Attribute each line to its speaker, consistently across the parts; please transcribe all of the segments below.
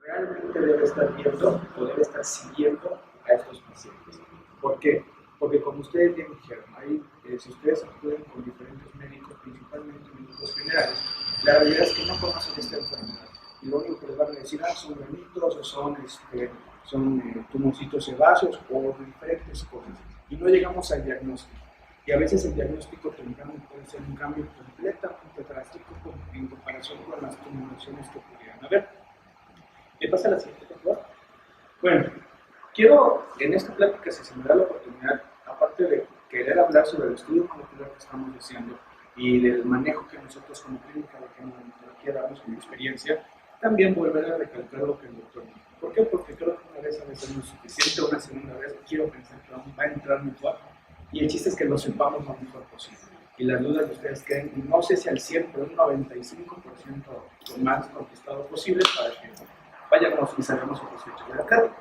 Speaker 1: realmente debe estar viendo o debe estar siguiendo a estos pacientes. ¿Por qué? Porque como ustedes bien dijeron, si ustedes acuden con diferentes médicos, principalmente médicos generales, la realidad es que no conocen esta enfermedad. Y lo único que les van a decir son granitos o son tumorcitos sebáceos o diferentes cosas. Y no llegamos al diagnóstico. Y a veces el diagnóstico temprano puede ser un cambio completamente drástico en comparación con las tumoraciones que pudieran haber. ¿Me pasa la siguiente, por favor? Bueno, quiero en esta plática, si se me da la oportunidad, aparte de querer hablar sobre el estudio molecular que estamos haciendo y del manejo que nosotros como clínica de genealogía damos en mi experiencia, también volver a recalcar lo que el doctor dijo. ¿Por qué? Porque creo que una vez a veces no es suficiente, una segunda vez quiero pensar que va a entrar mejor. Y el chiste es que lo sepamos lo mejor posible. Y las dudas que ustedes queden, no sé si al 100, pero un 95% lo más contestado posible para que vayamos y salgamos satisfechos de la plática.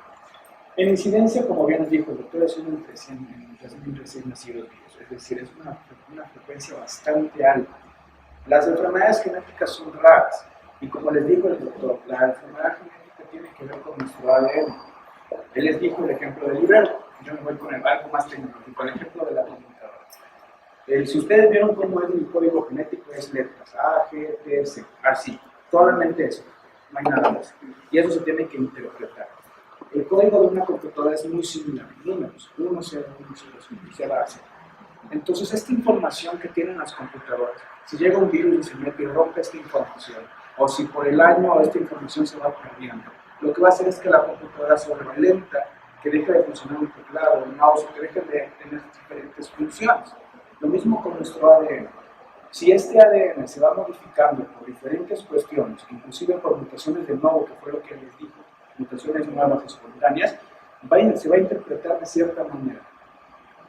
Speaker 1: En incidencia, como bien nos dijo el doctor, es uno entre 100 recién nacidos vivos, es decir, es una frecuencia bastante alta. Las enfermedades genéticas son raras, y como les dijo el doctor, la enfermedad genética tiene que ver con nuestro ADN. Él les dijo el ejemplo del librero, yo me voy con algo más tecnológico, el ejemplo de la computadora. Si ustedes vieron cómo es el código genético, es letras A, G, T, C, así, solamente eso, no hay nada más. Y eso se tiene que interpretar. El código de una computadora es muy similar, números, 1, 0, 1, 0, 0, y se va a hacer. Entonces, esta información que tienen las computadoras, si llega un virus y se mete y rompe esta información, o si por el año esta información se va perdiendo, lo que va a hacer es que la computadora se vuelva lenta, que deje de funcionar el teclado, el mouse, que deje de tener diferentes funciones. Lo mismo con nuestro ADN. Si este ADN se va modificando por diferentes cuestiones, inclusive por mutaciones de nuevo, que fue lo que les dijo, mutaciones nuevas espontáneas, se va a interpretar de cierta manera.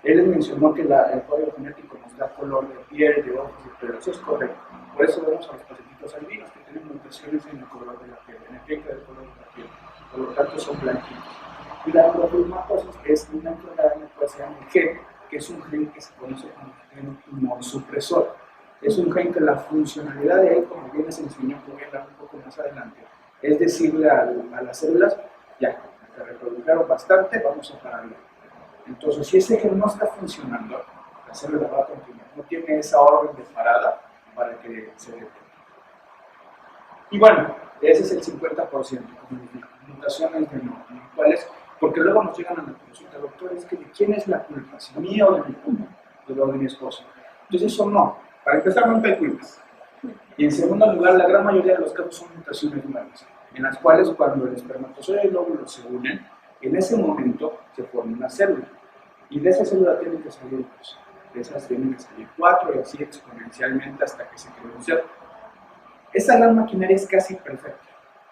Speaker 1: Él les mencionó que el código genético nos da color de piel, de ojos, de pelo. Eso es correcto. Por eso vemos a los pacientitos albinos que tienen mutaciones en el color de la piel, en el efecto del color de la piel. Por lo tanto, son blanquitos. Y la neurofilmatosis es una enfermedad en la cual se llama el gen, que es un gen que se conoce como gen inmunosupresor. Es un gen que la funcionalidad de él, como bien les enseñó, que voy a hablar un poco más adelante, es decirle a las células, ya, te reprodujeron bastante, vamos a pararlo. Entonces, si ese gen no está funcionando, la célula va a continuar, no tiene esa orden de parada para que se detenga. Y bueno, ese es el 50%, mutaciones de no, ¿cuáles? Porque luego nos llegan a la consulta, doctor, es que ¿de quién es la culpa? ¿Si mía o de mi culpa? O de mi esposo. Entonces eso no, para empezar no hay culpas. Y en segundo lugar, la gran mayoría de los casos son mutaciones nuevas, en las cuales cuando el espermatozoide y el óvulo se unen, en ese momento se forma una célula. Y de esa célula tienen que salir dos, de esas tienen que salir 4 y así exponencialmente hasta que se cree un ser. Esa gran maquinaria es casi perfecta,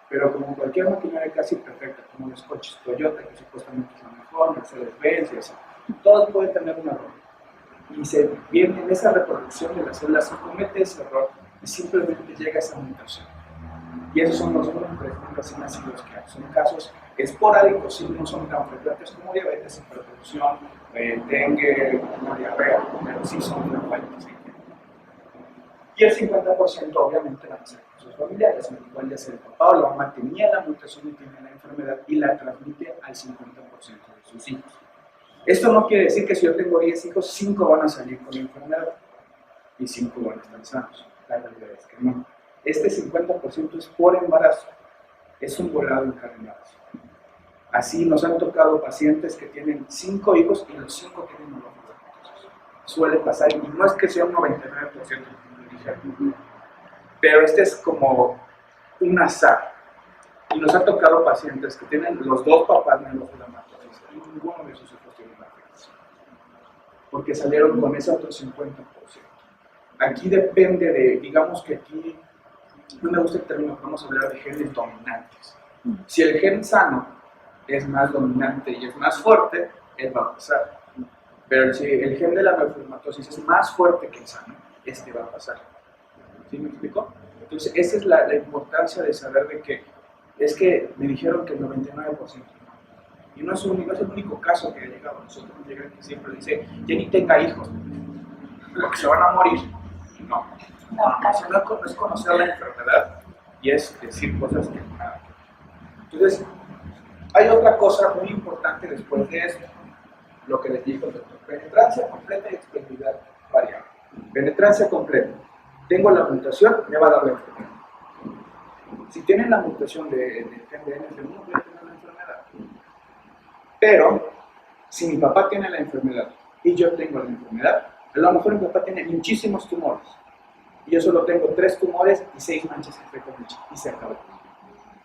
Speaker 1: pero como cualquier maquinaria casi perfecta, como los coches Toyota, que supuestamente es la mejor, Mercedes-Benz y así, todos pueden tener un error. Y se viene en esa reproducción de las células, se comete ese error y simplemente llega esa mutación. Y esos son los únicos recién nacidos que hay. Son casos esporádicos y no son tan frecuentes como diabetes, hipertensión, dengue, diarrea, pero sí son frecuentes. Y el 50% obviamente van a ser sus familiares, en el cual ya sea el papá o la mamá tenía la mutación y tenía la enfermedad y la transmite al 50% de sus hijos. Esto no quiere decir que si yo tengo 10 hijos, 5 van a salir con la enfermedad y 5 van a estar sanos. La realidad es que no. Este 50% es por embarazo, es un volado encarnado. Así nos han tocado pacientes que tienen 5 hijos y los 5 tienen neurofilmatosis. Suele pasar, y no es que sea un 99%, pero este es como un azar. Y nos han tocado pacientes que tienen los 2 papás neurofilmatosis y ninguno de sus hijos tiene la afectación, porque salieron con ese otro 50%. Aquí depende de, digamos que aquí, no me gusta el término, vamos a hablar de genes dominantes. Si el gen sano es más dominante y es más fuerte, él va a pasar. Pero si el gen de la neurofilmatosis es más fuerte que el sano, este va a pasar. ¿Sí me explico? Entonces, esa es la importancia de saber de que es que me dijeron que el 99%. Y no es el único caso que ha llegado. Nosotros nos llegan que siempre dice, ya ni tenga hijos, porque se van a morir. No. No es conocer la enfermedad y es decir cosas que nada. Entonces, hay otra cosa muy importante después de esto, lo que les dijo el doctor: penetrancia completa y expresividad variable. Penetrancia completa. Tengo la mutación, me va a dar la enfermedad. Si tienen la mutación de gen de NF1, voy a tener la enfermedad. Pero, si mi papá tiene la enfermedad y yo tengo la enfermedad, a lo mejor mi papá tiene muchísimos tumores y yo solo tengo 3 tumores y 6 manchas en freco y se acabó.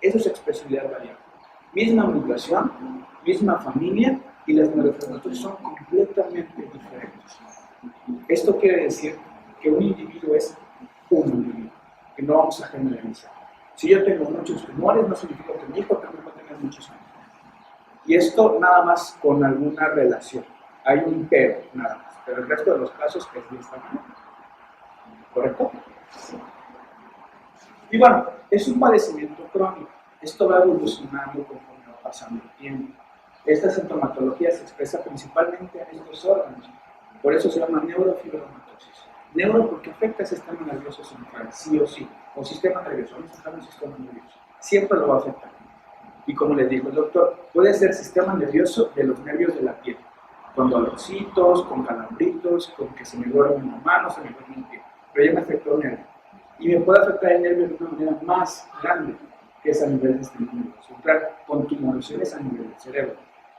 Speaker 1: Eso es expresividad variable. Misma mutación, misma familia, y las neuroenfermedades son completamente diferentes. Esto quiere decir que un individuo es un individuo, que no vamos a generalizar. Si yo tengo muchos tumores, no significa que mi hijo también va a tener muchos tumores. Y esto nada más con alguna relación. Hay un pero, nada más. Pero el resto de los casos es de esta manera. ¿Correcto? Y bueno, es un padecimiento crónico. Esto va evolucionando conforme va pasando el tiempo. Esta sintomatología se expresa principalmente en estos órganos. Por eso se llama neurofibromatosis. Neuro porque afecta al sistema nervioso central, sí o sí. O sistema nervioso, no se llama sistema nervioso. Siempre lo va a afectar. Y como les dijo el doctor, puede ser sistema nervioso de los nervios de la piel. Con dolorcitos, con calambritos, con que se me duerme una mano, se me duerme un pie. Pero ya me afectó el nervio. Y me puede afectar el nervio de una manera más grande, que es a nivel del sistema nervioso central, con tumoraciones a nivel del cerebro.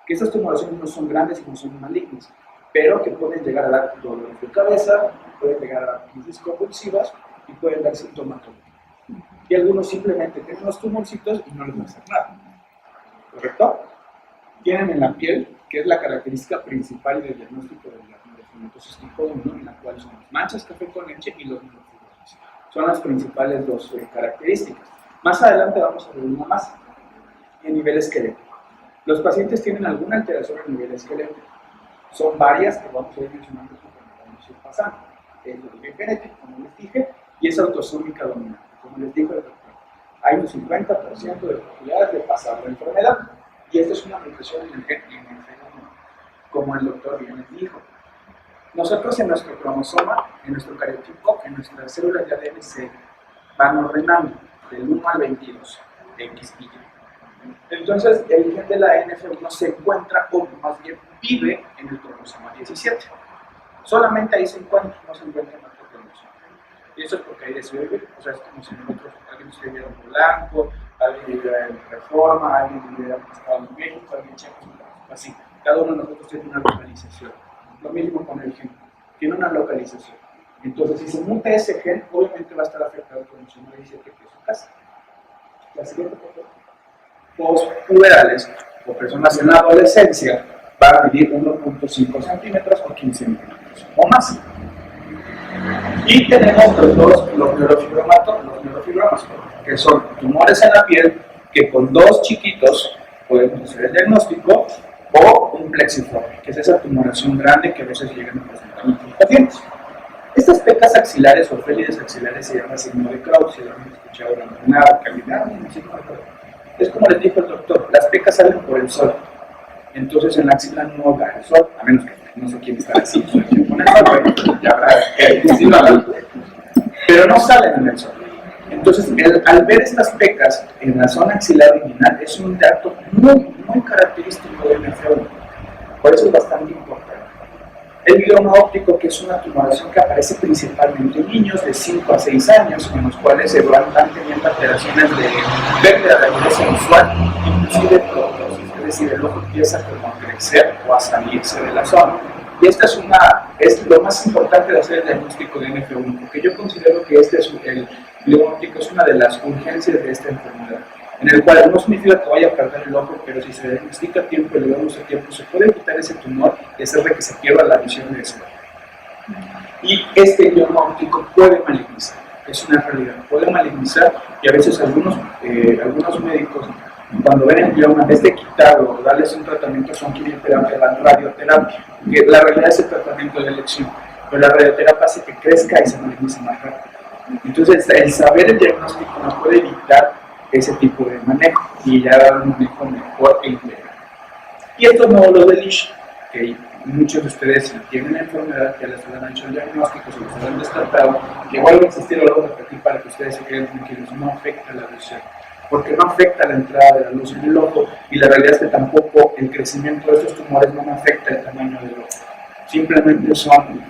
Speaker 1: Que estas tumoraciones no son grandes y no son malignas, pero que pueden llegar a dar dolores de cabeza, pueden llegar a dar crisis convulsivas y pueden dar sintomatología. Y algunos simplemente tienen unos tumorcitos y no les va a hacer nada. ¿Correcto? Tienen en la piel, que es la característica principal del diagnóstico de la neurofibromatosis tipo 1, en la cual son las manchas café con leche y los neurofibromas. Son las principales dos características. Más adelante vamos a ver una más, en nivel esquelético. Los pacientes tienen alguna alteración a nivel esquelético. Son varias que vamos a ir mencionando conforme vamos a ir pasando. Es el gen genético, como les dije, y es autosómica dominante. Como les dijo el doctor, hay un 50% de probabilidades de pasar la enfermedad, y esta es una mutación en el gen NF1, como el doctor bien les dijo. Nosotros en nuestro cromosoma, en nuestro cariotipo, en nuestras células de ADN se van ordenando del 1 al 22, X y Y. Entonces, el gen de la NF1 se encuentra, o más bien vive, en el cromosoma 17. Solamente ahí se encuentra, no se encuentra en otro cromosoma. Y eso es porque ahí decidió vivir. O sea, es como si nosotros, alguien estuviera en Blanco, alguien viviera en Reforma, alguien viviera en Estados Unidos, alguien en Chiapas, así. Cada uno de nosotros tiene una localización. Lo mismo con el gen, tiene una localización. Entonces, si se muta ese gen, obviamente va a estar afectado el cromosoma 17, que es su casa. La siguiente, por favor. Postpuberales o personas en la adolescencia van a medir 1.5 centímetros o 15 milímetros o más. Y tenemos los neurofibromas, que son tumores en la piel que con 2 chiquitos podemos hacer el diagnóstico, o un plexiforme, que es esa tumoración grande que a veces llegan a presentar en los pacientes. Estas pecas axilares o félides axilares se llama signo de Kraus, si lo han escuchado en nada, calidad, signo de Kraus. Es como les dijo el doctor, las pecas salen por el sol, entonces en la axila no da el sol, a menos que no sé quién está así, con el sol, ya habrá que pero no salen en el sol. Entonces, al ver estas pecas en la zona axilar original es un dato muy característico del NF1, por eso es bastante importante. El glioma óptico, que es una tumoración que aparece principalmente en niños de 5 a 6 años, en los cuales se van teniendo alteraciones de pérdida de agudeza visual, inclusive prótesis, es decir, el ojo empieza como a crecer o a salirse de la zona. Y esta es lo más importante de hacer el diagnóstico de NF1, porque yo considero que el glioma óptico es una de las urgencias de esta enfermedad, en el cual no significa que vaya a perder el ojo, pero si se diagnostica a tiempo y le damos a tiempo, se puede quitar ese tumor y hacer de que se pierda la visión de ese ojo. Y este glioma óptico puede malignizar, es una realidad, puede malignizar, y a veces algunos médicos, cuando ven el glioma, en vez de quitarlo o darles un tratamiento, son quimioterapia, dan radioterapia, que la realidad es el tratamiento de elección, pero la radioterapia hace que crezca y se malignice más rápido. Entonces, el saber el diagnóstico nos puede evitar ese tipo de manejo y ya dar un manejo mejor e integral. Y estos módulos de Lish, que muchos de ustedes, si tienen la enfermedad, ya les han hecho el diagnóstico, se los han descartado, que vuelven a existir o lo repetir para que ustedes se queden tranquilos, no afecta la visión. porque no afecta la entrada de la luz en el ojo, y la realidad es que tampoco el crecimiento de estos tumores no afecta el tamaño del ojo. Simplemente son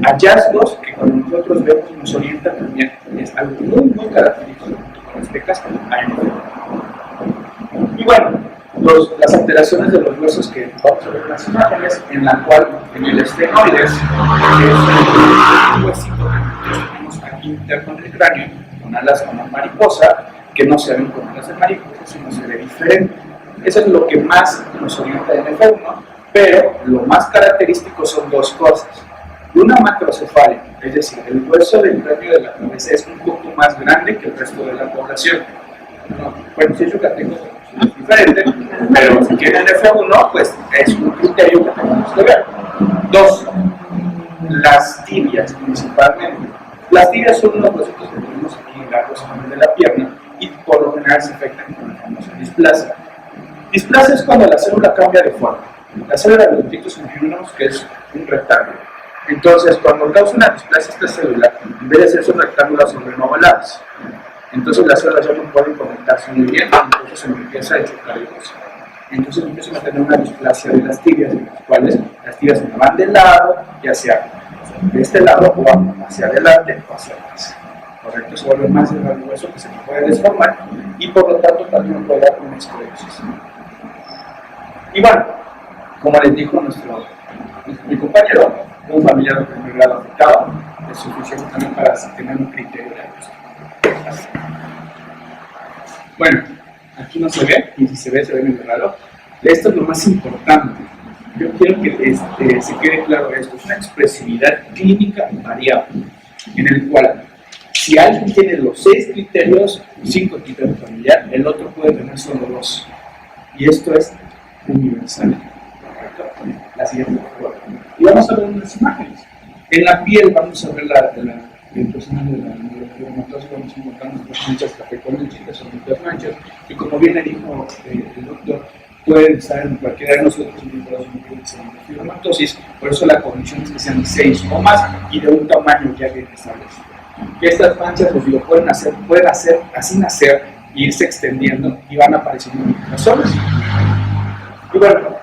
Speaker 1: hallazgos que cuando nosotros vemos nos orientan también. Es algo muy característico con este caso a NFL. Y bueno, las alteraciones de los huesos que vamos a ver en las imágenes, en la cual en el estenoides, que es un huesito que tenemos aquí interno del cráneo, con alas como mariposa, que no se ven como alas de mariposa, sino se ve diferente. Eso es lo que más nos orienta en el F1, pero lo más característico son dos cosas. Una macrocefalia, es decir, el hueso del cráneo de la cabeza es un poco más grande que el resto de la población. Bueno, si es yucateco es diferente, pero si tienen F1, pues es un criterio que tenemos que ver. Dos, las tibias principalmente. Las tibias son unos huesitos que tenemos aquí largos a nivel de la pierna y por lo general se afectan con la famosa displasia. Displasia es cuando la célula cambia de forma. La célula de los ductos imaginamos que es un rectángulo. Entonces, cuando causa una displasia esta célula, en vez de ser esos rectángulos son renovelados. Entonces las células ya no pueden conectarse muy bien, entonces se empieza a chocar el hueso. Entonces empiezan a tener una displasia de las tibias, en las cuales las tibias se van de lado, ya sea de este lado o hacia adelante o hacia atrás. Correcto, se vuelve más delgado el hueso que se puede desformar y por lo tanto también puede dar una esclerosis. Y bueno, como les dijo mi compañero, un familiar de primer grado afectado es suficiente también para tener un criterio de diagnóstico. Bueno, aquí no se ve, y si se ve medio raro. Esto es lo más importante. Yo quiero que se quede claro esto. Es una expresividad clínica variable, en el cual si alguien tiene los 6 criterios, 5 criterios familiar, el otro puede tener solo 2. Y esto es universal. La siguiente, por favor. Y vamos a ver unas imágenes. En la piel vamos a ver el personal de la neurofibromatosis, vamos a encontrar nuestras manchas café con leche, que son nuestras manchas, y como bien le dijo el doctor, pueden estar en cualquiera de nosotros en neurofibromatosis, por eso la condición es que sean 6 o más y de un tamaño ya bien establecido. Que estas manchas, pues digo, pueden hacer así nacer y irse extendiendo y van apareciendo en zonas. Y bueno,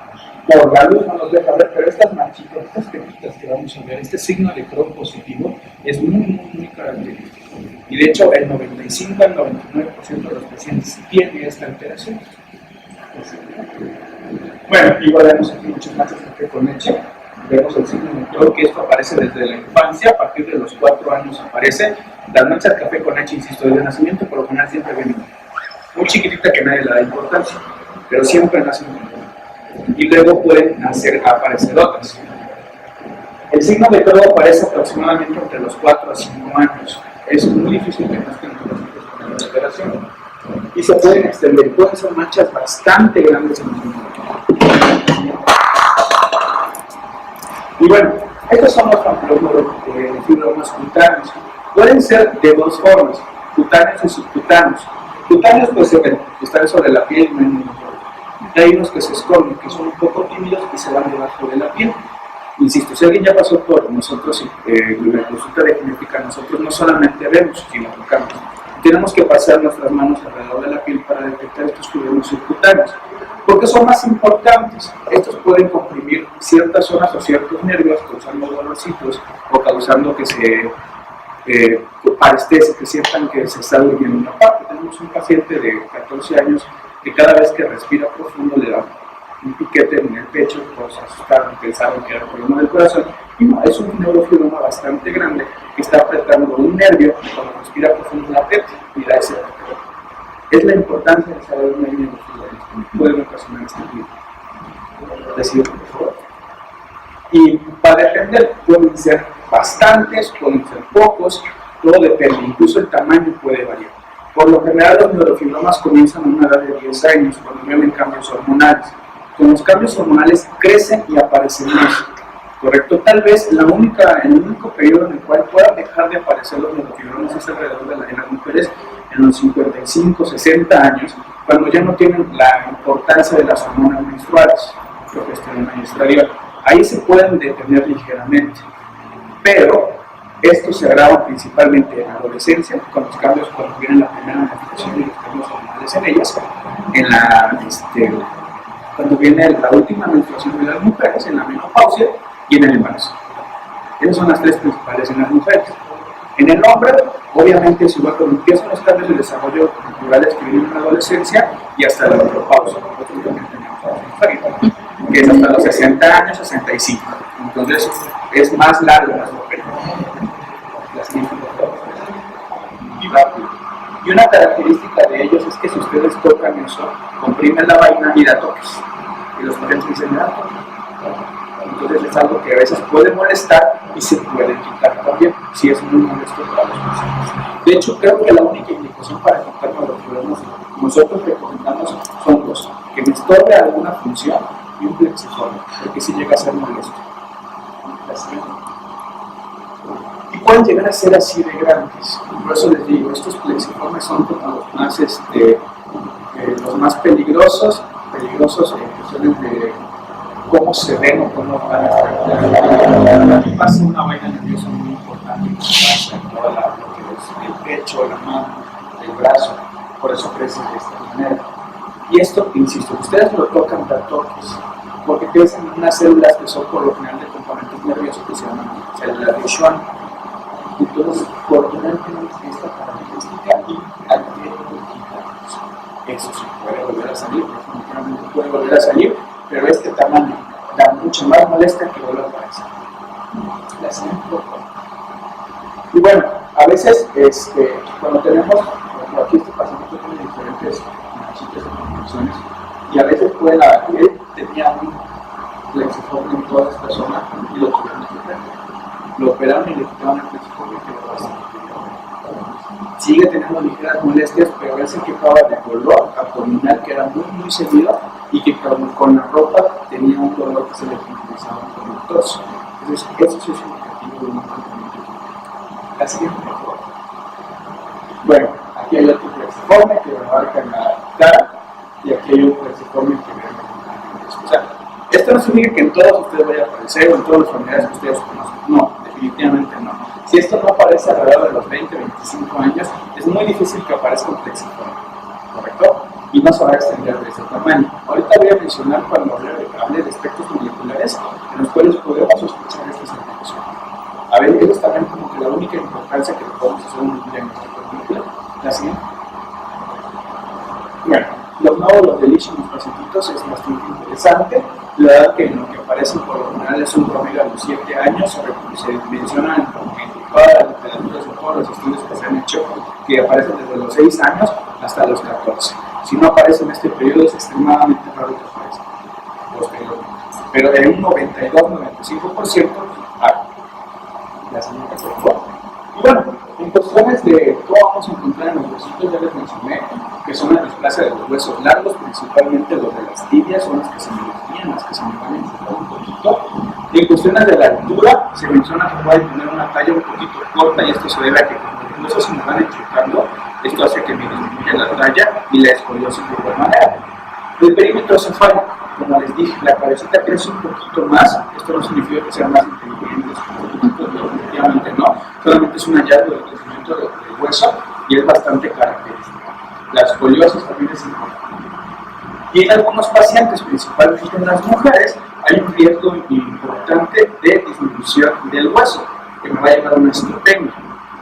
Speaker 1: por la luz no nos deja ver, pero estas manchitas, estas pequitas que vamos a ver, este signo de Crohn positivo es muy característico. Y de hecho, el 95 al 99% de los pacientes tienen esta alteración. Bueno, igual vemos aquí muchas manchas de café con leche. Vemos el signo de Crohn, que esto aparece desde la infancia, a partir de los 4 años aparece. Las manchas de café con leche, insisto, desde el nacimiento, por lo general siempre ven muy chiquitita que nadie le da importancia, pero siempre nacen y luego pueden aparecer otras. El signo de Crohn aparece aproximadamente entre los 4 a 5 años. Es muy difícil que nazcan con la alteración y se pueden extender. Pueden ser manchas bastante grandes en el mundo. Y bueno, estos son los fibromas cutáneos. Pueden ser de dos formas, cutáneos y subcutáneos. Cutáneos pues se ven, están sobre la piel y no hay ningún problema. Hay unos que se esconden, que son un poco tímidos y se van debajo de la piel. Insisto, si alguien ya pasó por nosotros, la consulta de genética, nosotros no solamente vemos, sino tocamos. Tenemos que pasar nuestras manos alrededor de la piel para detectar estos fibromas subcutáneos. Porque son más importantes. Estos pueden comprimir ciertas zonas o ciertos nervios, causando dolorcitos o causando que se parestese, que sientan que se está durmiendo una parte. Tenemos un paciente de 14 años que cada vez que respira profundo le da un piquete en el pecho, pues asustaron, pensaron que era el problema del corazón, y no, es un neurofibroma bastante grande que está apretando un nervio y cuando respira profundo la aprieta y da ese piquete. Es la importancia de saber una neurofibroma que puede ocasionar este tipo. Decir, por favor. Y para depender, pueden ser bastantes, pueden ser pocos, todo depende, incluso el tamaño puede variar. Por lo general los neurofibromas comienzan a una edad de 10 años cuando vienen cambios hormonales. Con los cambios hormonales crecen y aparecen más. ¿Correcto? Tal vez el único periodo en el cual puedan dejar de aparecer los neurofibromas es alrededor de las mujeres en los 55, 60 años, cuando ya no tienen la importancia de las hormonas menstruales, progesterona y estradiol. Ahí se pueden detener ligeramente, pero Estos se agravan principalmente en la adolescencia, con los cambios cuando viene la primera manifestación y los cambios hormonales en ellas, cuando viene la última menstruación de las mujeres, en la menopausia y en el embarazo. Esas son las tres principales en las mujeres. En el hombre, obviamente, es igual cuando empiezan los cambios de desarrollo naturales que vienen en la adolescencia y hasta la menopausia. Nosotros también tenemos que es hasta los 60 años, 65. Entonces, es más largo, más pequeño. Y rápido. Y una característica de ellos es que si ustedes tocan eso, comprimen la vaina y da toques. Y los pacientes dicen, me da toques. Entonces es algo que a veces puede molestar y se puede quitar también, si es muy molesto para los pacientes. De hecho, creo que la única indicación para quitarnos los problemas que nosotros recomendamos son dos: que me estorbe alguna función y un plexiforme, porque si llega a ser molesto. Y pueden llegar a ser así de grandes. Por eso les digo, estos plexiformes son como los más peligrosos en cuestiones de cómo se ven o cómo van a estar. Aquí pasa una vaina nerviosa muy importante que pasa en toda lo que es el pecho, la mano, el brazo. Por eso crece de esta manera. Y esto, insisto, ustedes lo tocan da toques, porque crecen unas células que son por lo general de componentes nerviosos que se llaman células de Schwann. Entonces, por lo general tenemos esta característica y al tiempo quitamos. Eso sí puede volver a salir, definitivamente puede volver a salir, pero este tamaño da mucha más molestia que vuelve a aparecer. La siguiente, por favor. Y bueno, a veces cuando tenemos, por aquí este paciente tiene diferentes manchitas de condiciones y a veces puede haber, él tenía un plexiforme en toda esta zona y lo tuvieron que quitar. Lo operaron y le quitaron el plexiforme y quedó bastante bien. Sigue teniendo ligeras molestias, pero él se quejaba de dolor abdominal que era muy, muy seguido y que con la ropa tenía un dolor que se le utilizaba con el torso. Entonces, eso sí es un indicativo de un tratamiento. La siguiente, por favor. Bueno, aquí hay otro plexiforme que abarca en la cara y aquí hay un plexiforme que ve en la. O sea, esto no significa que en todos ustedes vaya a aparecer o en todos los familiares que ustedes conocen. No, definitivamente no. Si esto no aparece alrededor de los 20, 25 años, es muy difícil que aparezca un plexiforme, ¿correcto? Y no se va a extender de ese tamaño. Ahorita voy a mencionar cuando hable de aspectos moleculares en los cuales podemos sospechar esta situación. A ver, eso es también como que la única importancia que le podemos hacer un diagnóstico molecular. La siguiente. Bueno, los nódulos de Lish en los pacientitos es bastante interesante. La edad que en lo que aparecen por lo general es un promedio a los 7 años, se menciona en todas las literaturas, en todos los estudios que se han hecho, que aparecen desde los 6 años hasta los 14. Si no aparece en este periodo es extremadamente raro que aparezca posteriormente. Pero en un 92-95% hay. La siguiente, por favor. Y bueno, en cuestiones de cómo vamos a encontrar en los huesitos, ya les mencioné que son la displasia de los huesos largos, principalmente los de las tibias, son las que se me desvían, las que se me van a enfocar un poquito. Y en cuestiones de la altura, se menciona que puede tener una talla un poquito corta y esto se debe a que cuando los huesos se me van enchocando, esto hace que me disminuya la talla y la escoliosis de igual manera. El perímetro cefálico, como les dije, la cabecita crece un poquito más. Esto no significa que sean más inteligentes, definitivamente no. Solamente es un hallazgo del crecimiento del hueso y es bastante característico. La escoliosis también es importante. Y en algunos pacientes, principalmente en las mujeres, hay un riesgo importante de disminución del hueso, que me va a llevar a una osteopenia.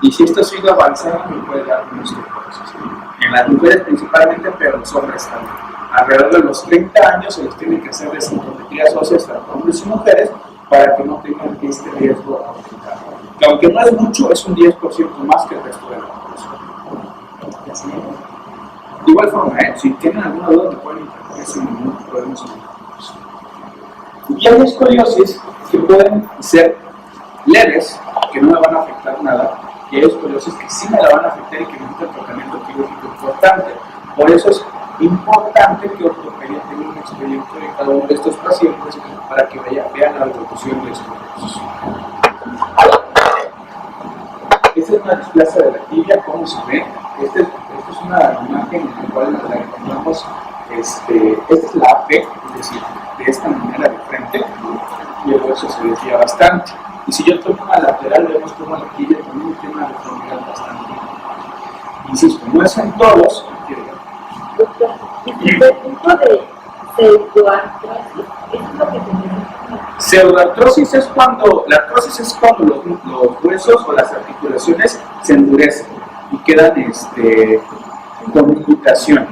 Speaker 1: Y si esto sigue avanzando, me puede dar una osteoporosis. En las mujeres principalmente, pero en los hombres también. Alrededor de los 30 años se les tiene que hacer densitometrías óseas tanto hombres y mujeres para que no tengan este riesgo aumentado. Que aunque no es mucho, es un 10% más que el resto de la población. De igual forma, si tienen alguna duda, me pueden interrumpir sin ningún problema. Y hay escoliosis que pueden ser leves, que no me van a afectar nada, y hay escoliosis que sí me la van a afectar y que necesitan tratamiento quirúrgico importante. Por eso es importante que ortopedia tenga un expediente de cada uno de estos pacientes para que vean la evolución de escoliosis. Esta es una displasia de la tibia, ¿cómo se ve? Esta es una imagen en la cual la encontramos, esta es la AP, es decir, de esta manera de frente, y el hueso se desvía bastante. Y si yo tomo una lateral, vemos como la tibia también tiene una deformidad bastante. Insisto, no es en todos.
Speaker 2: Doctor, y el punto de pseudoartrosis, ¿eso es lo que tenemos?
Speaker 1: Pseudoartrosis es cuando, la artrosis es cuando los huesos o las articulaciones se endurecen y quedan con limitación.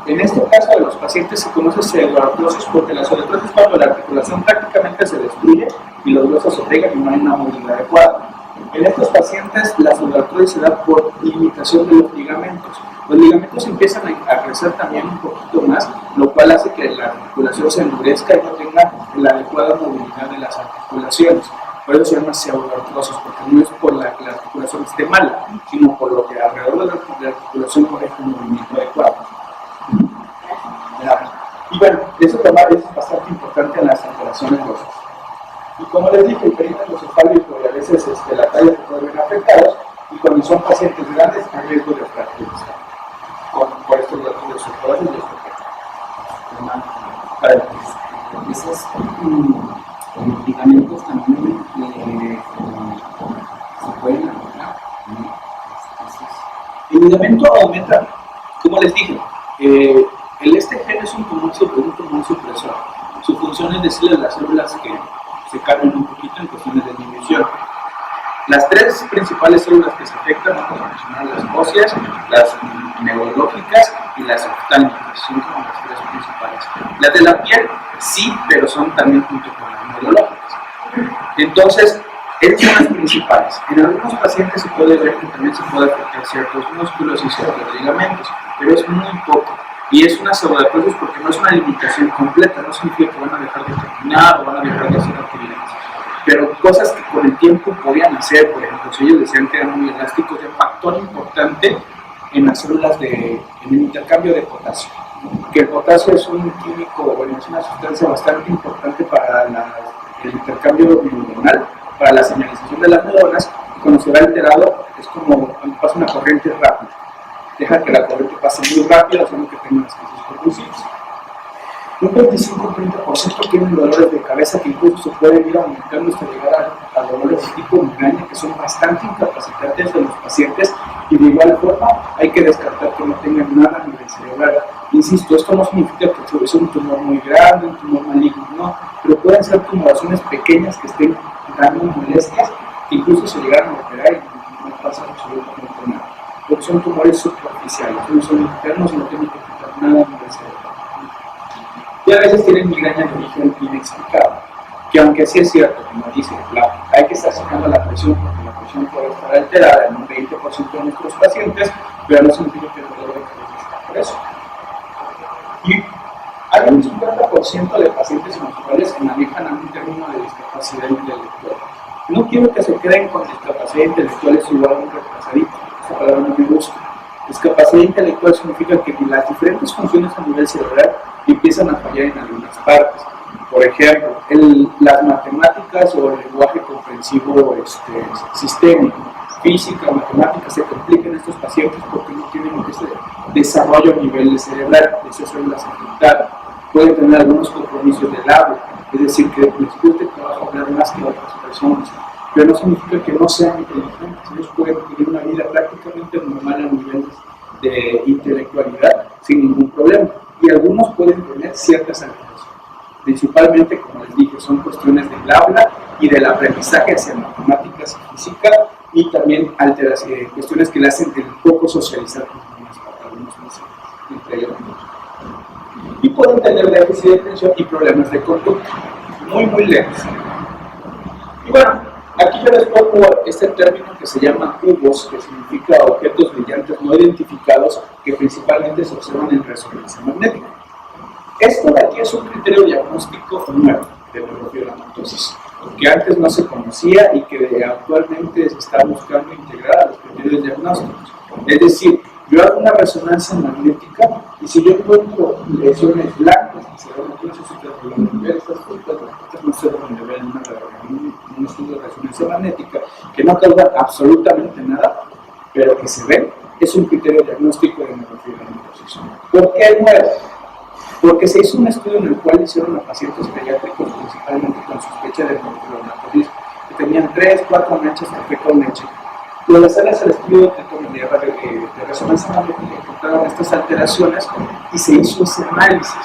Speaker 1: En este caso de los pacientes se conoce pseudoartrosis porque la pseudoartrosis es cuando la articulación prácticamente se destruye y los huesos se pegan y no hay una movilidad adecuada. En estos pacientes la pseudoartrosis se da por limitación de los ligamentos. Los ligamentos empiezan a crecer también un poquito más, lo cual hace que la articulación se endurezca y no tenga la adecuada movilidad de las articulaciones. Por eso se llama pseudoartrosis, porque no es por la que la articulación esté mala, sino por lo que alrededor de la articulación no deja un movimiento adecuado. Y bueno, eso también es bastante importante en las alteraciones óseas. Y como les dije, el perímetro cefálico y a veces la talla se pueden ver afectados, y cuando son pacientes grandes hay riesgo de fracturas por estos latidos cepálicos y
Speaker 3: Esos ligamentos también se pueden aumentar.
Speaker 1: El ligamento aumenta, como les dije, este gen es un tumor supresor. Su función es decirle a las células que se calmen un poquito en cuestiones de inhibición. Las tres principales células que se afectan, vamos a mencionar las óseas, las neurológicas y las oftálmicas, son como las tres principales. Las de la piel sí, pero son también junto con las neurológicas. Entonces, estas son las principales. En algunos pacientes se puede ver que también se puede afectar ciertos músculos y ciertos ligamentos, pero es muy poco. Y es una pseudoartrosis porque no es una limitación completa, no significa que van a dejar de caminar o van a dejar de hacer actividades. Pero cosas que con el tiempo podían hacer, por ejemplo, si ellos decían que eran muy elásticos, es un factor importante en las células en el intercambio de potasio. Que el potasio es un químico, bueno, es una sustancia bastante importante para el intercambio neuronal, para la señalización de las neuronas, y cuando se ve alterado es como cuando pasa una corriente rápida. Deja que la corriente pase muy rápido, haciendo que tengan las crisis convulsivas. Un 25-30% tienen dolores de cabeza que incluso se pueden ir aumentando hasta llegar a dolores de tipo migraña, que son bastante incapacitantes de los pacientes, y de igual forma hay que descartar que no tengan nada a nivel cerebral. Insisto, esto no significa que es un tumor muy grande, un tumor maligno, no, pero pueden ser tumoraciones pequeñas que estén dando molestias, que incluso se llegaron a operar y no pasa absolutamente nada. Porque son tumores superficiales, no son internos y no tienen que quitar nada a nivel cerebral. Y a veces tienen migraña de origen inexplicable, que aunque sí es cierto, como dice, hay que estar sacando la presión, porque la presión puede estar alterada en un 20% de nuestros pacientes, pero no significa que el dolor de cabeza está por eso. Y hay un 50% de pacientes emocionales que manejan a un término de discapacidad intelectual. No quiero que se queden con discapacidad intelectual, es igual a un retrasadito, esa palabra no me gusta. Discapacidad intelectual significa que las diferentes funciones a nivel cerebral empiezan a fallar en algunas partes. Por ejemplo, las matemáticas o el lenguaje comprensivo sistémico, física, matemáticas se complican en estos pacientes porque no tienen ese desarrollo a nivel cerebral, de esas células afectadas. Pueden tener algunos compromisos del habla, es decir, que les guste trabajo hablar más que otras personas, pero no significa que no sean inteligentes. Ellos pueden tener una vida prácticamente normal a nivel de intelectualidad sin ningún problema, y algunos pueden tener ciertas alteraciones. Principalmente, como les dije, son cuestiones del habla y del aprendizaje hacia matemáticas y física, y también cuestiones que le hacen el poco socializar con algunos pacientes, entre ellos mismos. Y pueden tener déficit de atención y problemas de conducta, muy leves. Y bueno, aquí yo les pongo este término que se llama UBOS, que significa objetos brillantes no identificados, que principalmente se observan en resonancia magnética. Esto de aquí es un criterio diagnóstico nuevo de neurofibromatosis, que antes no se conocía y que actualmente se está buscando integrar a los criterios diagnósticos. Es decir, yo hago una resonancia magnética y si yo encuentro lesiones blancas, no sé si ustedes pueden ver estas fotos, no sé dónde ven un estudio de resonancia magnética que no causa absolutamente nada, pero que se ve, es un criterio diagnóstico de neurofibromatosis. ¿Por qué nuevo? Porque se hizo un estudio en el cual hicieron a pacientes pediátricos principalmente con sospecha de neurofibromatosis tenían 3, 4 manchas de café con leche. Y al hacerles el estudio de resonancia magnética encontraron estas alteraciones y se hizo ese análisis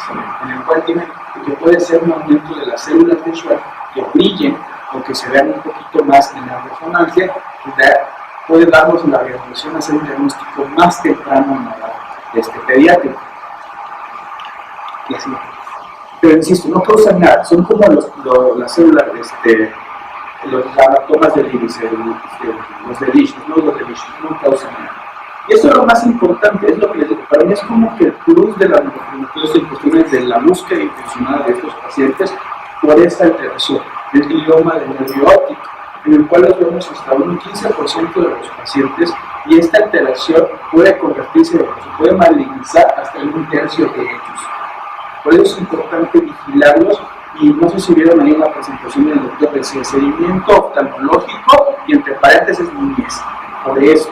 Speaker 1: en el cual tienen que puede ser un aumento de las células de Schwann que brillen o que se vean un poquito más en la resonancia, puede darnos la orientación a hacer un diagnóstico más temprano en la edad pediátrica. Pero insisto, no causan nada, son como las células, los lamatomas del iris, los deletions, no causan nada. Y esto es lo más importante, es lo que les digo, para mí es como que el plus de la neurofibrosis en cuestiones de la búsqueda intencionada de estos pacientes por esta alteración del glioma del nervio óptico, en el cual los vemos hasta un 15% de los pacientes, y esta alteración puede convertirse, se puede malignizar hasta en un tercio de ellos. Por eso es importante vigilarlos, y no sé si vieron ahí la presentación del doctor, decía seguimiento oftalmológico y entre paréntesis niñez. Por eso,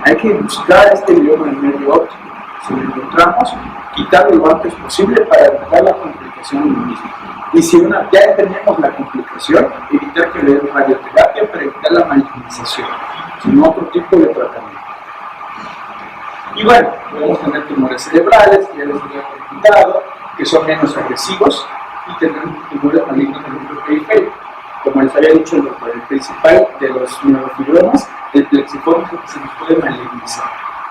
Speaker 1: hay que buscar este glioma del nervio óptico. Si lo encontramos, quitarlo lo antes posible para evitar la complicación del mismo. Y si ya tenemos la complicación, evitar que le den radioterapia para evitar la malignización, sino otro tipo de tratamiento. Y bueno, podemos tener tumores cerebrales, que ya les había comentado, que son menos agresivos, y tener tumores malignos del núcleo periférico. Como les había dicho el doctor, el principal de los neurofibromas, el plexiforme, que se nos puede malignizar,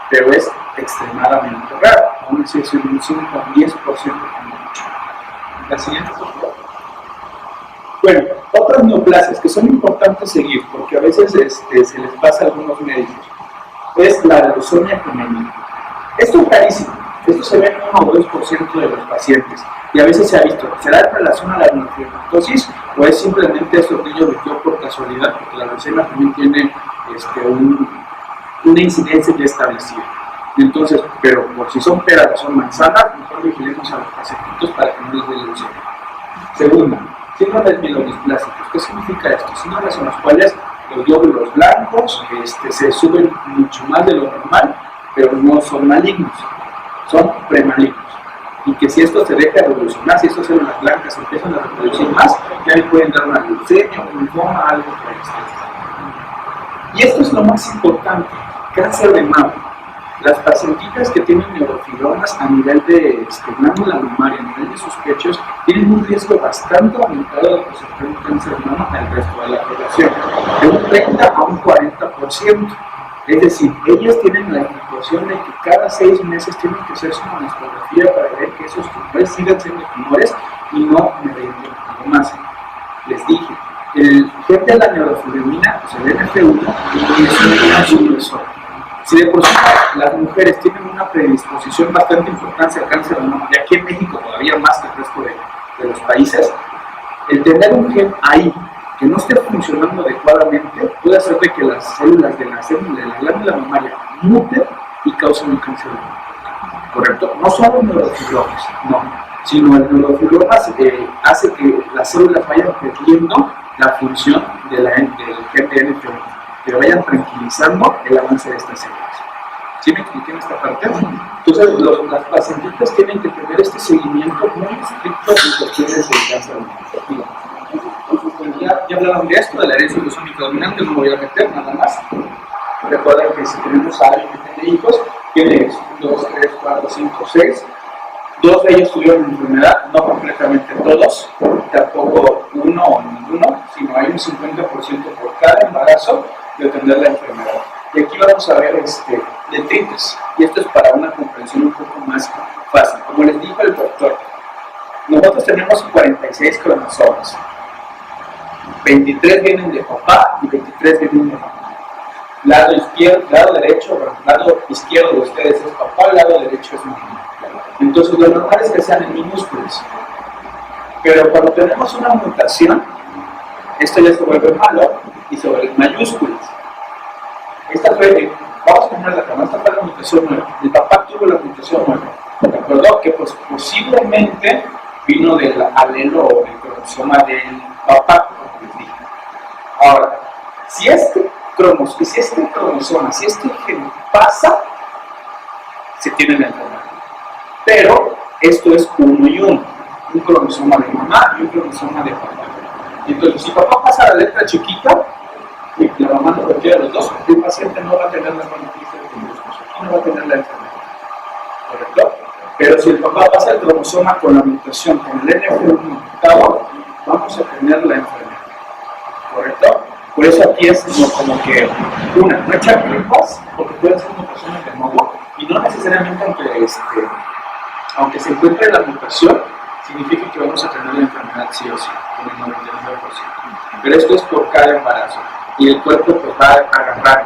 Speaker 1: pero es extremadamente raro, aún así es un 5 a 10% como mucho. La siguiente, por favor. Bueno, otras neoplasias que son importantes seguir, porque a veces se les pasa a algunos médicos, es la leucemia femenina. Esto es rarísimo, esto se ve en 1 o 2% de los pacientes, y a veces se ha visto, ¿será en relación a la neurofibromatosis o es simplemente esto que yo les dio por casualidad? Porque la leucemia también tiene una incidencia ya establecida. Entonces, pero por si son peras o son manzanas, mejor vigilemos a los pacientes para que no les dé leucemia. Segunda, síndromes mielodisplásicos. ¿Qué significa esto? Síndromes en los cuales los glóbulos blancos se suben mucho más de lo normal, pero no son malignos, son premalignos. Y que si esto se deja de evolucionar, si estas células blancas empiezan a reproducir más, ya le pueden dar una leucemia, un linfoma, algo por el estilo. Y esto es lo más importante, cáncer de mama. Las pacientitas que tienen neurofibromas a nivel de glándula mamaria, a nivel de sus pechos, tienen un riesgo bastante aumentado de presentar un cáncer de mama al resto de la población, de un 30 a un 40%. Es decir, ellas tienen la indicación de que cada 6 meses tienen que hacerse una mastografía para ver que esos tumores sigan siendo tumores y no me revienten algo más. Les dije, el gen de la neurofibromina, o sea, el NF1, es un supresor. Si de por sí las mujeres tienen una predisposición bastante importante al cáncer de mama, y aquí en México todavía más que el resto de los países, el tener un gen ahí que no esté funcionando adecuadamente puede hacer de que las células de la glándula mamaria muten y causen un cáncer de mama. ¿Correcto? No solo neurofibromas, no, sino el neurofibroma hace que las células vayan perdiendo la función del gen de NF1, que vayan tranquilizando el avance de estas células. ¿Sí me expliqué en esta parte? Entonces, las pacientitas tienen que tener este seguimiento muy estricto en cuestiones del cáncer de mama. Ya hablaron de esto, de la herencia leucémica dominante, no me voy a meter nada más. Recuerden que si tenemos a alguien que tiene hijos, tiene 2, 3, 4, 5, 6. 2 de ellos tuvieron la enfermedad, no completamente todos, tampoco uno o ninguno, sino hay un 50% por cada embarazo de tener la enfermedad. Y aquí vamos a ver letritas, y esto es para una comprensión un poco más fácil. Como les dijo el doctor, nosotros tenemos 46 cromosomas. 23 vienen de papá y 23 vienen de mamá. Lado derecho de ustedes es papá, lado derecho es mamá. Entonces lo normal es que sean en minúsculas. Pero cuando tenemos una mutación, esto ya se vuelve malo y se vuelve mayúsculas. Esta fue, vamos a poner la cama, esta fue la mutación 9. El papá tuvo la mutación 9. ¿De acuerdo? Que pues, posiblemente vino del alelo o del cromosoma del papá. Ahora, si este cromosoma, si este gen pasa, se tiene la enfermedad. Pero esto es uno y uno, un cromosoma de mamá y un cromosoma de papá.
Speaker 4: Entonces, si papá pasa la letra chiquita y la mamá no requiere los dos, el paciente no va a tener las noticias de no va a tener la enfermedad, ¿correcto? Pero si el papá pasa el cromosoma con la mutación, con el NF1 mutado, vamos a tener la enfermedad, ¿correcto? Por eso aquí es como que, no echar culpas, porque pueden ser mutaciones de nuevo, y no necesariamente aunque se encuentre la mutación, significa que vamos a tener la enfermedad sí o sí, con el 99%. Pero esto es por cada embarazo, y el cuerpo pues va a agarrar,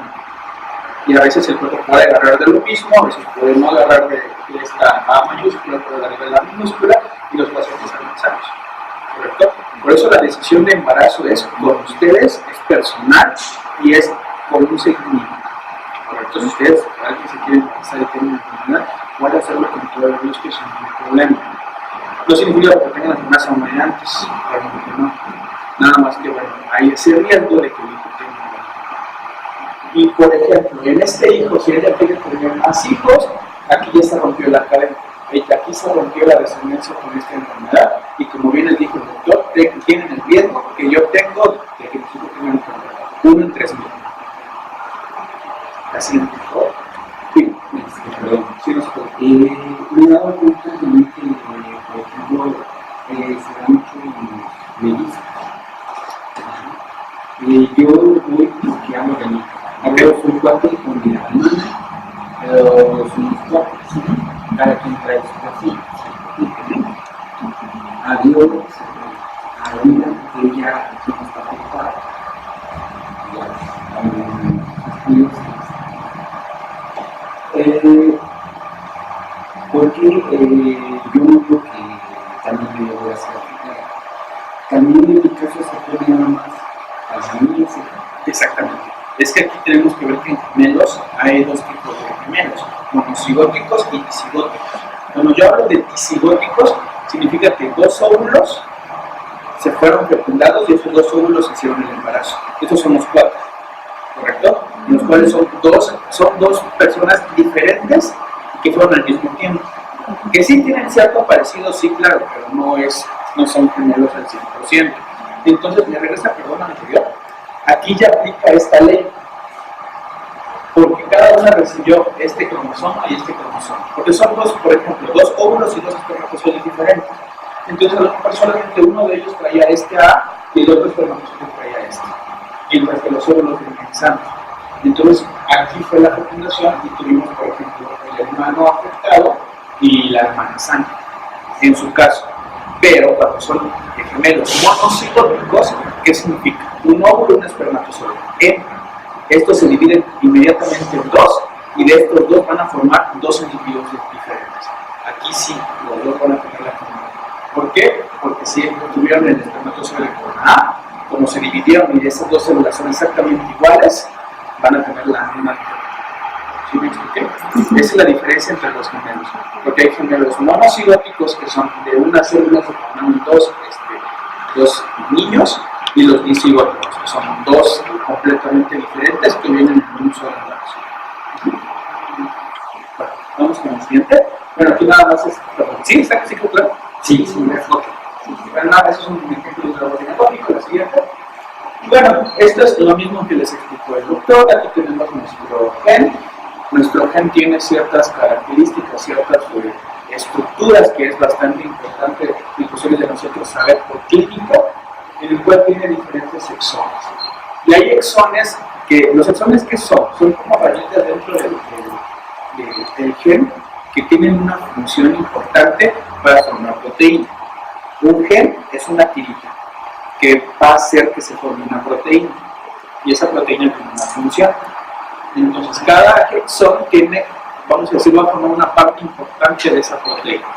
Speaker 4: y a veces el cuerpo puede agarrar de lo mismo, a veces puede no agarrar de esta A mayúscula, puede agarrar de la minúscula, y los pacientes avanzamos, ¿correcto? Por eso la decisión de embarazo es con ustedes, es personal y es con un seguimiento, ¿correcto? Si ustedes, alguien se quiere embarazar y tiene una enfermedad, puede hacerlo con todo el gusto sin ningún problema. No significa que tengan las embarazo antes, realmente no. Nada más que, bueno, hay ese riesgo de que el hijo tenga. Y por ejemplo, en este hijo, si ella quiere tener más hijos, aquí ya se rompió la cadena. Aquí se rompió la descendencia con esta enfermedad, y como bien les dijo el doctor, tienen el riesgo que yo tengo de que mis hijos tengan enfermedad. 1 en 3.000. Así, ¿no? Sí, perdón, sí, no se puede.
Speaker 3: Me he dado cuenta también que, por ejemplo, se da mucho en mellizos. Yo voy que hablo de mí. Yo soy cuate con mi hermana, pero somos cuates. Cada quien trae su paciente. Adiós, a la vida que ella no está preocupada. Porque yo noto que también yo voy a hacer también en mi caso se puede nada más a la niña.
Speaker 4: Exactamente. Es que aquí tenemos que ver que en gemelos hay dos tipos de gemelos, monocigóticos y disigóticos. Cuando yo hablo de disigóticos, significa que 2 óvulos se fueron fecundados y esos 2 óvulos hicieron el embarazo. Estos son los 4, ¿correcto? Los cuales son dos personas diferentes que fueron al mismo tiempo. Que sí tienen cierto parecido, sí, claro, pero no son gemelos al 100%. Entonces, me regresa, perdón, anterior. Aquí ya aplica esta ley, porque cada una recibió este cromosoma y este cromosoma. Porque son por ejemplo, 2 óvulos y 2 espermatozoides diferentes. Entonces, a lo mejor solamente uno de ellos traía este A y el otro espermatozoide traía este. Mientras que los óvulos venían sanos. Entonces, aquí fue la fecundación y tuvimos, por ejemplo, el hermano afectado y la hermana sana, en su caso. Pero cuando son gemelos monocigóticos, ¿qué significa? Un óvulo y un espermatozoide. Estos se dividen inmediatamente en 2 y de estos 2 van a formar 2 individuos diferentes. Aquí sí, los 2 van a tener la enfermedad. ¿Por qué? Porque si tuvieron el espermatozoide con A, como se dividieron y esas 2 células son exactamente iguales, van a tener la misma enfermedad. ¿Sí me expliqué? Esa es la diferencia entre los gemelos. Porque hay gemelos monocigóticos que son de una célula se forman 2 niños, y los disigóticos, que son 2 completamente diferentes que vienen en un solo embarazo. Bueno, vamos con el siguiente. Bueno, aquí nada más es. ¿Sí? ¿Está claro? Sí, ok. Bueno, nada, eso es un ejemplo de un árbol genealógico. La siguiente. Y bueno, esto es lo mismo que les explicó el doctor. Aquí tenemos nuestro gen. Nuestro gen tiene ciertas características, ciertas estructuras que es bastante importante, inclusive de nosotros saber por clínico, en el cual tiene diferentes exones. Y hay exones que, los exones que son como rayitas dentro del gen que tienen una función importante para formar proteína. Un gen es una tirita que va a hacer que se forme una proteína, y esa proteína tiene una función. Entonces, cada exón tiene, vamos a decir, va a formar una parte importante de esa proteína.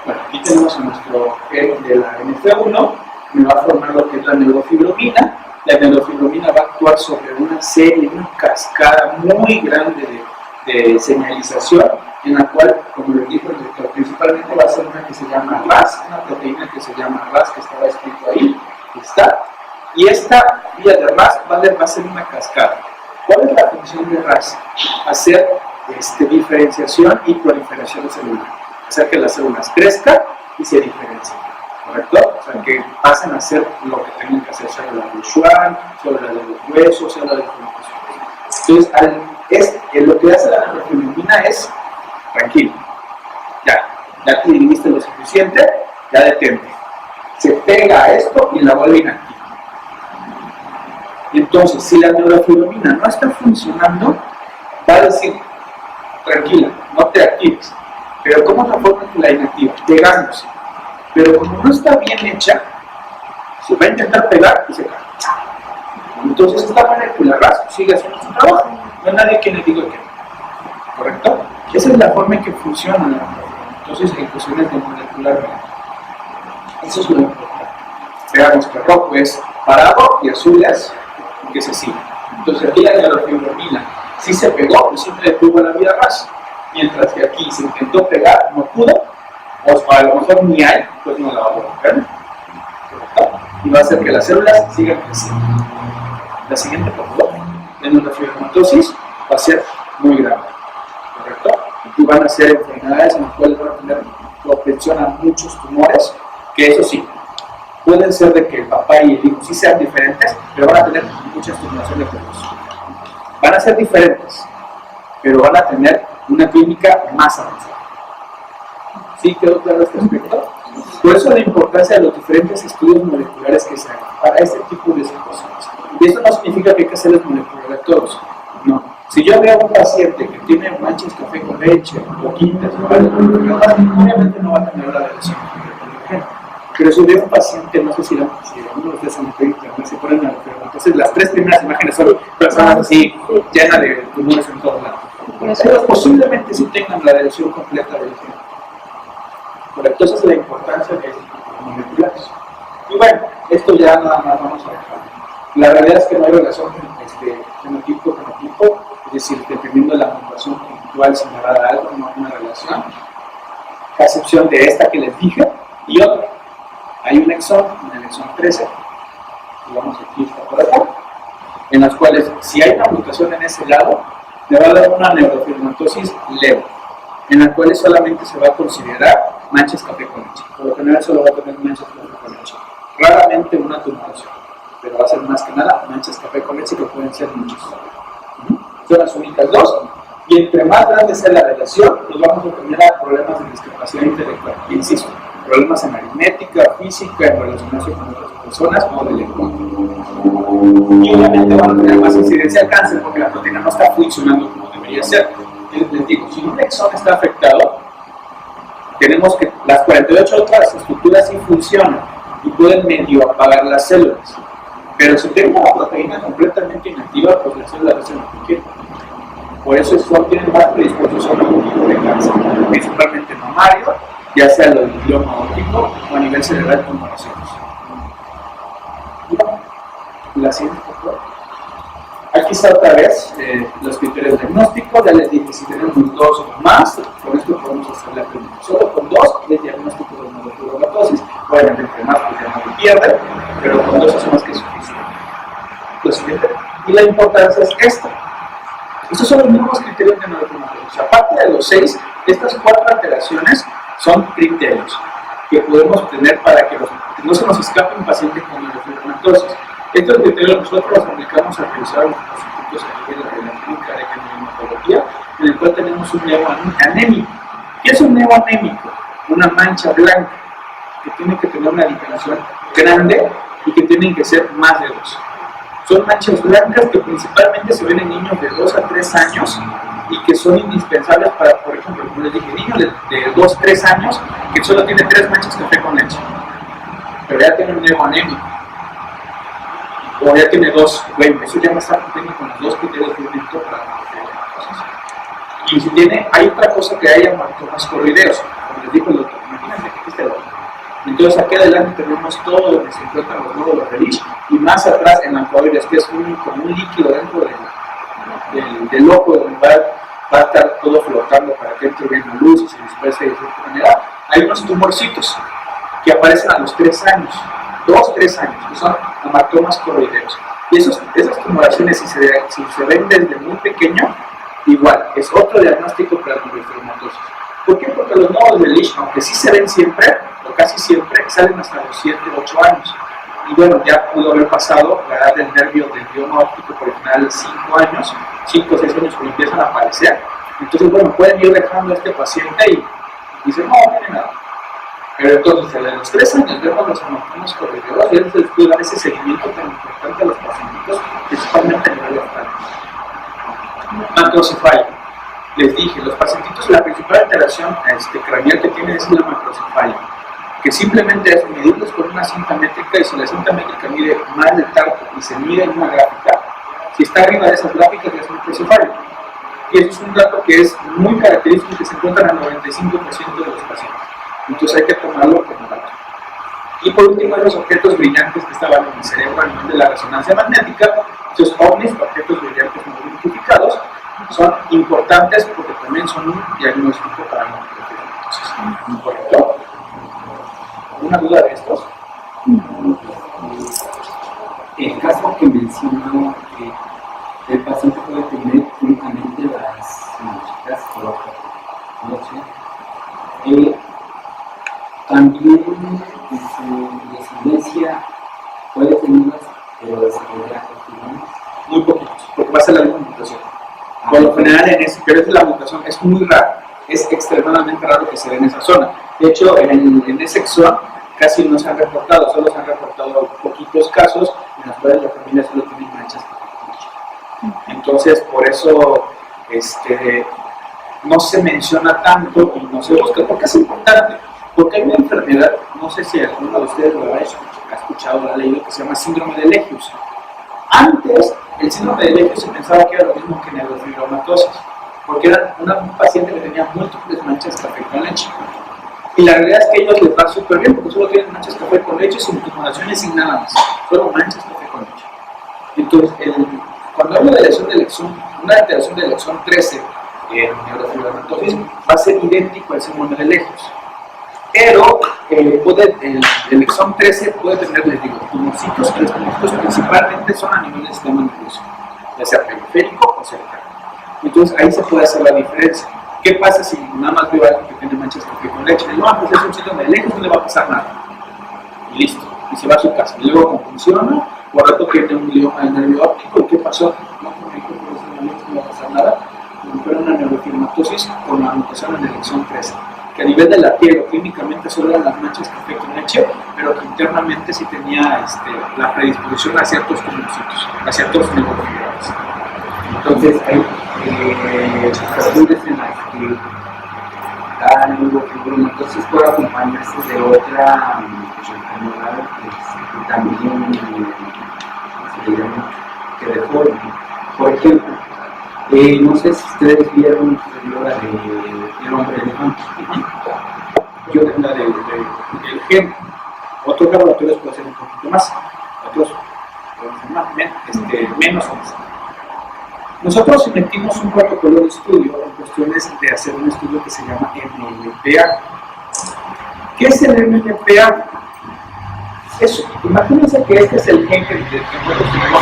Speaker 4: Bueno, aquí tenemos a nuestro gen de la NF1, me va a formar lo que es la neurofibromina. La neurofibromina va a actuar sobre una serie, una cascada muy grande de señalización, en la cual, como les dijo el doctor, principalmente va a ser una que se llama RAS, una proteína que se llama RAS, que estaba escrito ahí, está. Y esta vía de RAS va a ser una cascada. ¿Cuál es la función de RAS? Hacer diferenciación y proliferación celular. Hacer que las células crezcan y se diferencien. ¿correcto? O sea, que pasen a hacer lo que tengan que hacer, célula de Schwann, célula de los huesos, célula de los. Entonces, lo que hace la neurofilomena es, tranquilo, ya te dividiste lo suficiente, ya detente. Se pega a esto y la vuelve inactiva. Entonces, si la neurofilomena no está funcionando, va a decir, tranquila, no te actives. Pero ¿cómo es la forma que la inactiva? Pegándose. Pero como no está bien hecha, se va a intentar pegar y se cae. Entonces esta manera que la RAS sigue haciendo su trabajo. No hay nadie que le diga que no. ¿Correcto? Esa es la forma en que funciona la neurofilomena. Entonces en cuestiones de molecular, eso es lo importante. Veamos que rojo es parado y azul es que se sigue. Entonces aquí la neurofilomena sí se pegó y sí le detuvo la vía RAS. Mientras que aquí se intentó pegar, no pudo, o a lo mejor ni hay, pues no la va a romper. Y va a hacer que las células sigan creciendo. La siguiente, por favor, la neurofibromatosis va a ser muy grave, ¿correcto? Y van a ser enfermedades en las cuales van a tener propensión a muchos tumores, que eso sí, pueden ser de que el papá y el hijo sí sean diferentes, pero van a tener muchas tumoraciones de los. Van a ser diferentes, pero van a tener una clínica más avanzada. ¿Sí quedó claro este aspecto? Por eso la importancia de los diferentes estudios moleculares que se hagan para este tipo de situaciones. Y esto no significa que hay que hacerles moleculares a todos. No. Si yo veo a un paciente que tiene manchas café con leche, boquitas, obviamente no va a tener la lesión. Pero si veo a un paciente, no sé si alguno de ustedes han visto internet, se ponen a ver, entonces las tres primeras imágenes son personas así, llenas de tumores en todos lados. Pero posiblemente sí tengan la lesión completa del gen. Correcto, esa es la importancia de estos moleculares. Y bueno, esto ya nada más vamos a dejar. La realidad es que no hay relación fenotipo-fenotipo, es decir, dependiendo de la mutación puntual se me va a dar algo, no hay una relación. A excepción de esta que les dije, y otra. Hay un exón, el exón 13, digamos aquí está por acá, en las cuales si hay una mutación en ese lado, le va a dar una neurofibromatosis leve, en la cual solamente se va a considerar manchas café con leche. Por lo general solo va a tener manchas café con leche. Raramente una tumoración, pero va a ser más que nada manchas café con leche que pueden ser muchas. Son las únicas dos. Y entre más grande sea la relación, nos vamos a tener problemas de discapacidad intelectual. Y insisto, problemas en aritmética, física, en relacionarse con otras personas o de lenguaje. Y obviamente van a tener más incidencia al cáncer porque la proteína no está funcionando como debería ser. Les digo, si un exón está afectado, tenemos que las 48 otras estructuras sí funcionan y pueden medio apagar las células. Pero si tengo la proteína completamente inactiva, pues las células hacen lo que quieren. Por eso tienen más predisposición a un tipo de cáncer, principalmente mamario, ya sea lo del glioma óptico o a nivel cerebral con tumoraciones. La siguiente, por favor. Aquí está otra vez los criterios diagnósticos. Ya les dije, si tenemos dos o más, con esto podemos hacer la pregunta. Solo con dos es diagnóstico de neurofibromatosis. Obviamente, entre más, pues ya no lo pierde, pero con dos es más que suficiente. Lo siguiente. Y la importancia es esta. Estos son los mismos criterios de neurofibromatosis. Aparte de los 6, estas 4 alteraciones son criterios que podemos tener para que no se nos escape un paciente con neurofibromatosis. Estos criterios nosotros los aplicamos a revisar los institutos a nivel de la clínica de hematología, en el cual tenemos un neo anémico. ¿Qué es un neo anémico? Una mancha blanca que tiene que tener una dilatación grande y que tienen que ser más de 2. Son manchas blancas que principalmente se ven en niños de 2 a 3 años y que son indispensables para, por ejemplo, como les dije, niños de 2 a 3 años que solo tiene 3 manchas café con leche, pero ya tiene un neo anémico. O ya tiene 2, bueno, eso ya no está cumpliendo con los 2 criterios de aumento para la neurofibromatosis. Y si tiene, hay otra cosa que hay hematomas corrideos, como les dijo el doctor, imagínense que aquí está el otro. Entonces aquí adelante tenemos todo donde se encuentran los nódulos de Lisch y más atrás en alcohoides, que es como un líquido dentro del ojo donde va a estar todo flotando para que entre bien la luz y se disperse de cierta manera. Hay unos tumorcitos que aparecen a los 3 años. 2-3 años, que son hematomas corroideos. Y esas tumoraciones, si se ven desde muy pequeño, igual, es otro diagnóstico para la neurofibromatosis. ¿Por qué? Porque los nódulos de Lisch, aunque sí se ven siempre, o casi siempre, salen hasta los 7, 8 años. Y bueno, ya pudo haber pasado la edad del nervio del bioma óptico por el final de 5 años, 5 o 6 años cuando empiezan a aparecer. Entonces, bueno, pueden ir dejando a este paciente y dicen, no tiene nada. Pero entonces, a los 3 años vemos los hematomas corrigidos y entonces les puede dar ese seguimiento tan importante a los pacientes, principalmente a nivel oftalmo. Macrocefalia. Les dije, los pacientitos, la principal alteración craneal que tienen es la macrocefalia, que simplemente es medirlos con una cinta métrica, y si la cinta métrica mide más del target y se mide en una gráfica, si está arriba de esas gráficas es macrocefalia. Y eso es un dato que es muy característico y que se encuentra en el 95% de los pacientes. Entonces hay que tomarlo como dato. Y por último, los objetos brillantes que estaban en el cerebro a nivel de la resonancia magnética, esos ovnis, objetos brillantes no identificados, son importantes porque también son un diagnóstico para la entonces, ¿correcto? ¿Alguna duda de estos?
Speaker 3: El caso que mencionó, que el paciente puede tener únicamente las manchitas rojas, también su descendencia puede tenerlas, pero desarrollar
Speaker 4: muy poquitos, porque va a ser la misma mutación. Por lo general, pero la mutación es muy rara, es extremadamente raro que se dé en esa zona. De hecho, en ese exón casi no se han reportado, solo se han reportado poquitos casos en los cuales la familia solo tiene manchas. Entonces, por eso no se menciona tanto y no se busca, porque es importante, porque hay una enfermedad, no sé si alguno de ustedes lo ha escuchado, lo ha leído, que se llama síndrome de Legius. Antes, el síndrome de Legius se pensaba que era lo mismo que neurofibromatosis, porque era un paciente que tenía múltiples manchas café con leche. Y la realidad es que a ellos les va súper bien, porque solo tienen manchas café con leche, sin tumoraciones, sin nada más. Solo manchas café con leche. Entonces, cuando hablo de lesión del exón, una alteración del exón 13 en neurofibromatosis va a ser idéntico al síndrome de Legius. Pero el exón 13 puede tener, les digo, tumorcitos, que los tumorcitos principalmente son a nivel del sistema nervioso, ya sea periférico o cercano. Entonces ahí se puede hacer la diferencia. ¿Qué pasa si nada más veo a alguien que tiene manchas de café con leche? No, pues es un síndrome de Legius, no le va a pasar nada. Y listo, y se va a su casa. Y luego, como funciona, por rato tiene un glioma del nervio óptico, ¿y qué pasó? No, como dijo, no va a pasar nada. Pero una neurofibromatosis con la mutación en el exón 13. Que a nivel de la piel o clínicamente solo eran las manchas café con leche, pero que internamente sí tenía la predisposición a ciertos tumorcitos, a ciertos neurofibromas.
Speaker 3: Entonces hay ocasiones en las que la neurofibromatosis puede acompañarse de otra enfermedad que también se le llama que deforme. Por ejemplo, no sé si ustedes vieron la del hombre elefante.
Speaker 4: Yo tengo la del gen. Otros laboratorios pueden ser un poquito más, otros pueden ser más, menos o más. Nosotros metimos un protocolo de estudio en cuestiones de hacer un estudio que se llama MLPA. ¿Qué es el MLPA? Imagínense que este es el gen que nosotros tenemos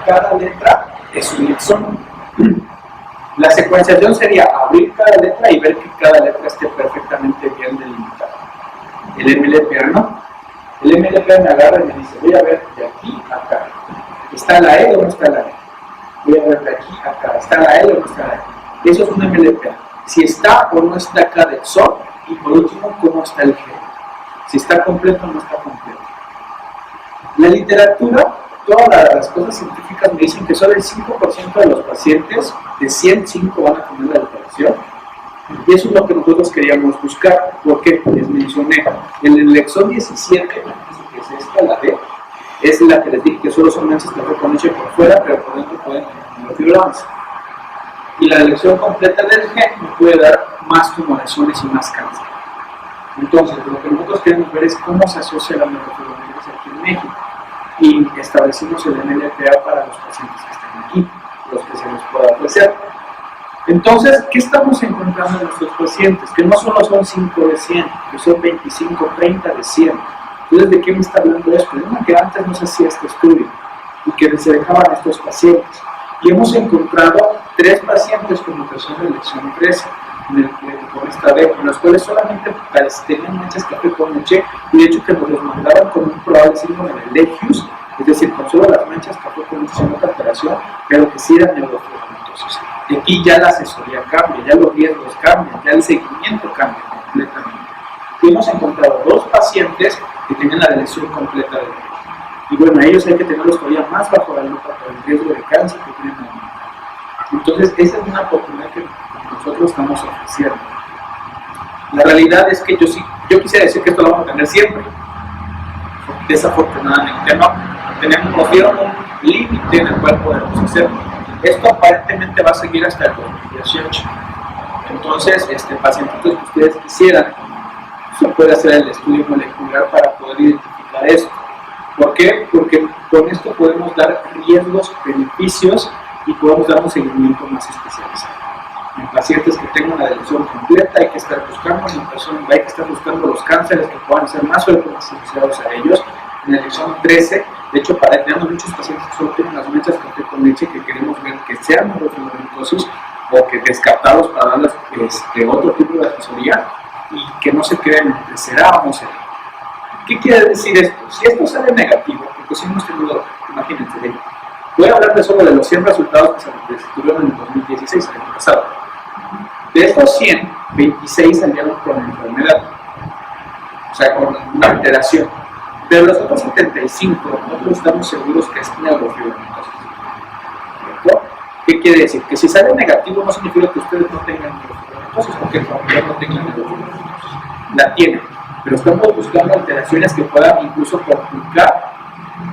Speaker 4: cada letra es un exón. La secuenciación sería abrir cada letra y ver que cada letra esté perfectamente bien delimitada. El MLPA no. El MLPA me agarra y me dice, voy a ver de aquí a acá. ¿Está la E o no está la E? Voy a ver de aquí a acá. ¿Está la E o no está la E? Eso es un MLPA. Si está o no está cada exón, y por último, cómo está el gen. Si está completo o no está completo. La literatura, todas las cosas científicas me dicen que solo el 5% de los pacientes, de 105 van a tener la alteración. Y eso es lo que nosotros queríamos buscar, porque les mencioné, en el exón 17, que es esta, la D, es la que les dije que solo son manchas café con leche por fuera, pero por dentro pueden tener fibromas. Y la elección completa del gen nos puede dar más tumoraciones y más cáncer. Entonces, lo que nosotros queremos ver es cómo se asocia la neurofibromialgia aquí en México. Y establecimos el MLPA para los pacientes que están aquí, los que se les pueda ofrecer. Entonces, ¿qué estamos encontrando en nuestros pacientes? Que no solo son 5 de 100, que son 25, 30 de 100. Entonces, ¿de qué me está hablando esto? Es que antes no se hacía este estudio y que se dejaban estos pacientes. Y hemos encontrado 3 pacientes con mutación de elección 13. con esta red, en los cuales solamente tenían manchas café con leche, y de hecho que nos los mandaban con un probable síndrome de Legius, es decir, con solo las manchas café con leche sin otra alteración, pero que sí eran neurofibromatosis. Y aquí ya la asesoría cambia, ya los riesgos cambian, ya el seguimiento cambia completamente. Y hemos encontrado 2 pacientes que tienen la lesión completa del riñón. Y bueno, ellos hay que tenerlos todavía más bajo la lupa por el riesgo de cáncer que tienen ahí. Entonces, esa es una oportunidad que nosotros estamos ofreciendo. La realidad es que yo quisiera decir que esto lo vamos a tener siempre. Desafortunadamente no. Nos dieron un límite en el cual podemos hacerlo. Esto aparentemente va a seguir hasta el 2018. Entonces, pacientes que ustedes quisieran, se puede hacer el estudio molecular para poder identificar esto. ¿Por qué? Porque con esto podemos dar riesgos, beneficios y podemos dar un seguimiento más especializado. En pacientes que tengan la lesión completa hay que estar buscando, hay que estar buscando los cánceres que puedan ser más frecuentes asociados a ellos. En la lesión 13, de hecho, tenemos muchos pacientes que solo tienen las manchas café con leche que queremos ver que sean neurofibromatosis o que descartados para darles otro tipo de asesoría y que no se queden entre será o no será. ¿Qué quiere decir esto? Si esto sale negativo, porque si hemos tenido, imagínense, voy a hablar solo de los 100 resultados que se tuvieron en el 2016, el año pasado. De estos 100, 26 salieron con enfermedad, o sea, con una alteración. De los otros 75, nosotros estamos seguros que es neurofibromatosis. ¿Qué quiere decir? Que si sale negativo no significa que ustedes no tengan neurofibromatosis o que el familiar no tenga neurofibromatosis. La tienen, pero estamos buscando alteraciones que puedan incluso complicar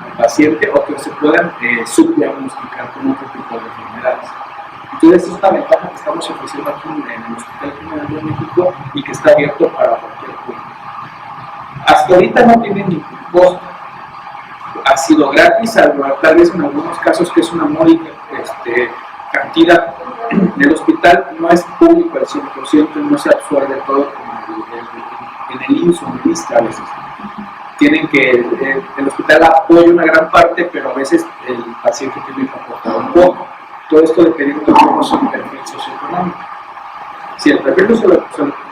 Speaker 4: al paciente o que se puedan subdiagnosticar con otro tipo de enfermedades. Entonces, es una ventaja que estamos ofreciendo aquí en el Hospital General de México y que está abierto para cualquier público. Hasta ahorita no tiene ningún costo. Ha sido gratis, tal vez en algunos casos que es una módica cantidad. El hospital no es público al 100%, no se absorbe todo como en el IMSS o en el ISSSTE a veces. Tienen que, el hospital apoya una gran parte, pero a veces el paciente tiene que aportar un poco. Todo esto dependiendo de cómo es el perfil socioeconómico. Si el perfil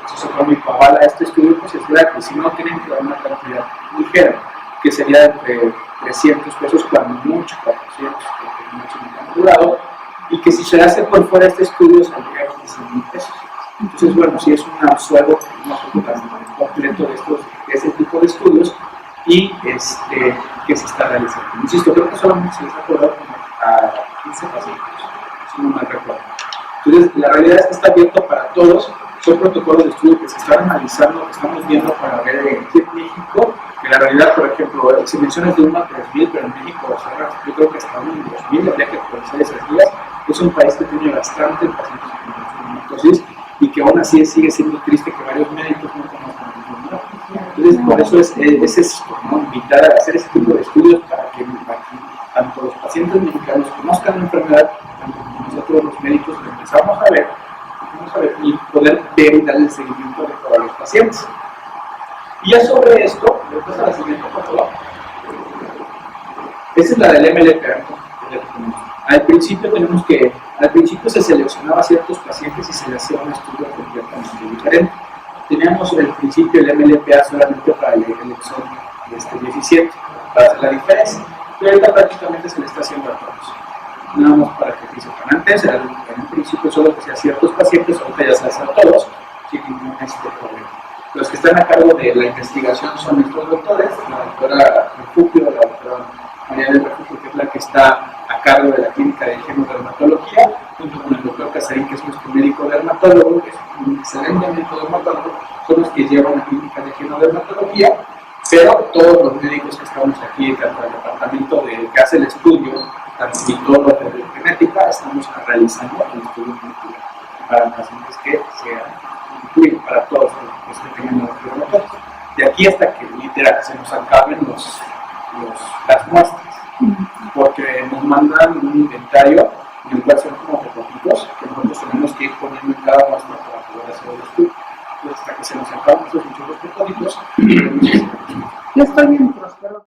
Speaker 4: socioeconómico avala este estudio, pues es gratis. Si no, tienen que dar una cantidad ligera, que sería entre 300 pesos, cuando mucho, 400, porque mucho me han durado, y que si se hace por fuera este estudio, saldría 15,000 pesos. Entonces, bueno, si es un sueldo completo de ese tipo de estudios y que se está realizando. Insisto, creo que solamente se les ha cobrado a 15 pacientes, si no mal recuerdo. Entonces, la realidad es que está abierto para todos. Son protocolos de estudio que se están analizando, que estamos viendo para ver aquí en México, que la realidad, por ejemplo, si mencionas de 1 a 3,000, pero en México, o sea, yo creo que hasta 1 a 2,000, habría que actualizar esas guías. Es un país que tiene bastante pacientes con neurofibromatosis y que aún así sigue siendo triste que varios médicos no conozcan la enfermedad. Entonces, por eso es esto, ¿no? Invitar a hacer ese tipo de estudios para que tanto los pacientes mexicanos conozcan la enfermedad, tanto como nosotros los médicos lo empezamos a ver y poder ver y darle el seguimiento a los pacientes. Y ya sobre esto, después a la siguiente foto, esa es la del MLPA. Al principio se seleccionaba a ciertos pacientes y se le hacía un estudio completamente diferente. Teníamos al principio el MLPA solamente para el exón 17, para hacer la diferencia. Pero ahorita prácticamente se le está haciendo a todos. Nada más para que sepan. Antes, en un principio solo que hacía ciertos pacientes, ahorita ya se hace a todos, sin ningún problema. Los que están a cargo de la investigación son estos doctores, la doctora Refugio, la doctora María del Refugio, que es la que está a cargo de la clínica de genodermatología, junto con el doctor Casarín, que es nuestro médico dermatólogo, que es un excelente médico dermatólogo, son los que llevan la clínica de genodermatología, pero todos los médicos que estamos aquí, tanto el departamento que hace el estudio, tanto todos los de genética, estamos realizando el estudio molecular para pacientes que incluyen para todos los que tengan neurofibromatosis. De aquí hasta que literal se nos acaben las muestras, porque nos mandan un inventario en el cual son como protocolos que nosotros tenemos que ir poniendo en cada muestra para poder hacer el estudio. Entonces, hasta que se nos acaben esos muchos protocolos,
Speaker 5: Yo estoy viendo